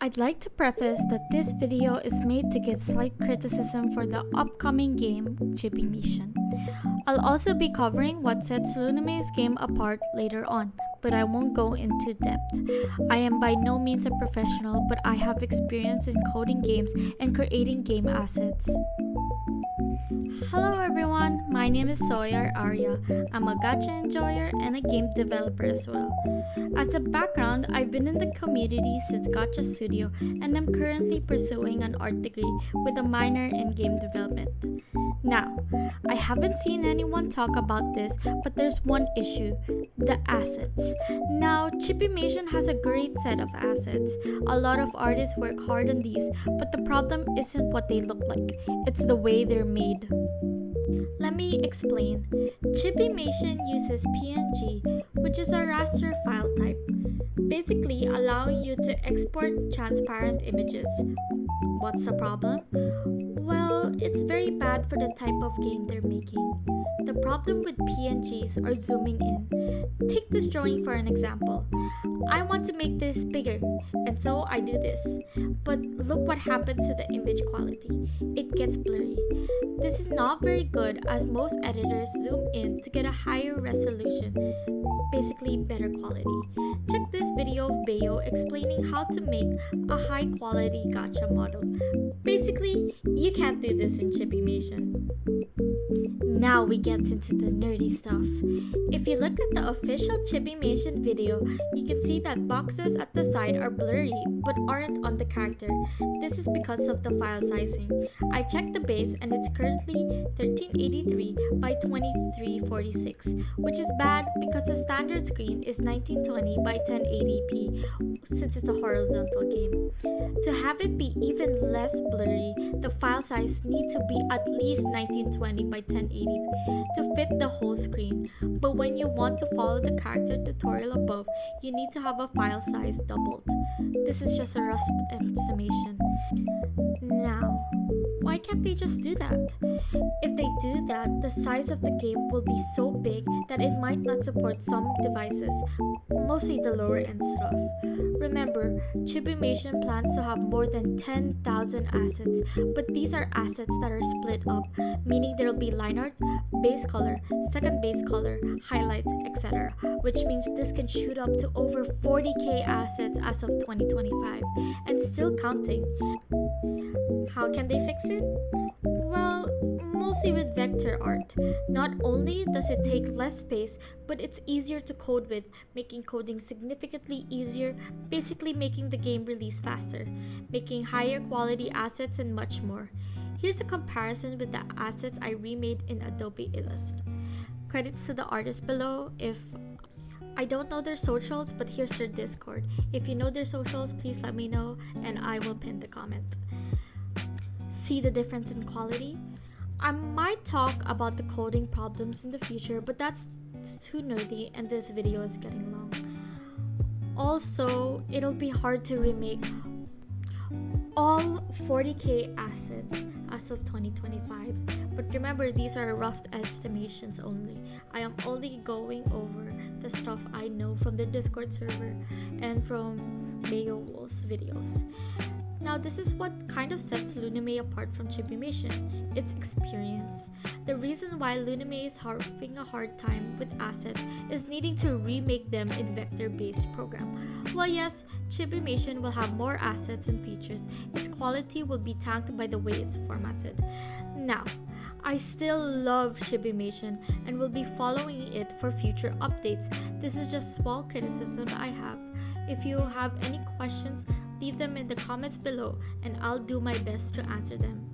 I'd like to preface that this video is made to give slight criticism for the upcoming game, Chibimations. I'll also be covering what sets Luname's game apart later on, but I won't go into depth. I am by no means a professional, but I have experience in coding games and creating game assets. Hello everyone, my name is Sawyer Arya. I'm a gacha enjoyer and a game developer as well. As a background, I've been in the community since Gacha Studio and I'm currently pursuing an art degree with a minor in game development. Now, I haven't seen anyone talk about this, but there's one issue: the assets. Now, Chibimations has a great set of assets. A lot of artists work hard on these, but the problem isn't what they look like, it's the way they're made. Let me explain. Chibimations uses PNG, which is a raster file type, basically allowing you to export transparent images. What's the problem? Well, it's very bad for the type of game they're making. The problem with PNGs are zooming in. Take this drawing for an example. I want to make this bigger, and so I do this. But look what happens to the image quality. It gets blurry. This is not very good as most editors zoom in to get a higher resolution, basically better quality. Check this video of Bayo explaining how to make a high quality gacha model. Basically, you can't do this in Chibimations. Now we get into the nerdy stuff. If you look at the official Chibimations video, you can see that boxes at the side are blurry but aren't on the character. This is because of the file sizing. I checked the base and it's currently 1383 by 2346, which is bad because the standard screen is 1920 by 1080p since it's a horizontal game. To have it be even less blurry, the file size needs to be at least 1920 by 1080p to fit the whole screen. But when you want to follow the character tutorial above, you need to have a file size doubled. This is just a rough estimation. Now, why can't they just do that? If they do that, the size of the game will be so big that it might not support some devices, mostly the lower end stuff. Remember, Chibimations plans to have more than 10,000 assets, but these are assets that are split up, meaning there will be line art, base color, second base color, highlights, etc., which means this can shoot up to over 40k assets as of 2025, and still counting. How can they fix it? Well, mostly with vector art. Not only does it take less space, but it's easier to code with, making coding significantly easier, basically making the game release faster, making higher quality assets and much more. Here's a comparison with the assets I remade in Adobe Illustrator. Credits to the artists below. If I don't know their socials, but here's their Discord. If you know their socials, please let me know and I will pin the comment. See the difference in quality? I might talk about the coding problems in the future, but that's too nerdy and this video is getting long. Also, it'll be hard to remake all 40k assets as of 2025. But remember, these are rough estimations only. I am only going over the stuff I know from the Discord server and from Mayo Wolf's videos. Now, this is what kind of sets Luname apart from Chibimations: its experience. The reason why Luname is having a hard time with assets is needing to remake them in vector-based program. While yes, Chibimations will have more assets and features, its quality will be tanked by the way it's formatted. Now, I still love Chibimations and will be following it for future updates. This is just small criticism I have. If you have any questions, leave them in the comments below and I'll do my best to answer them.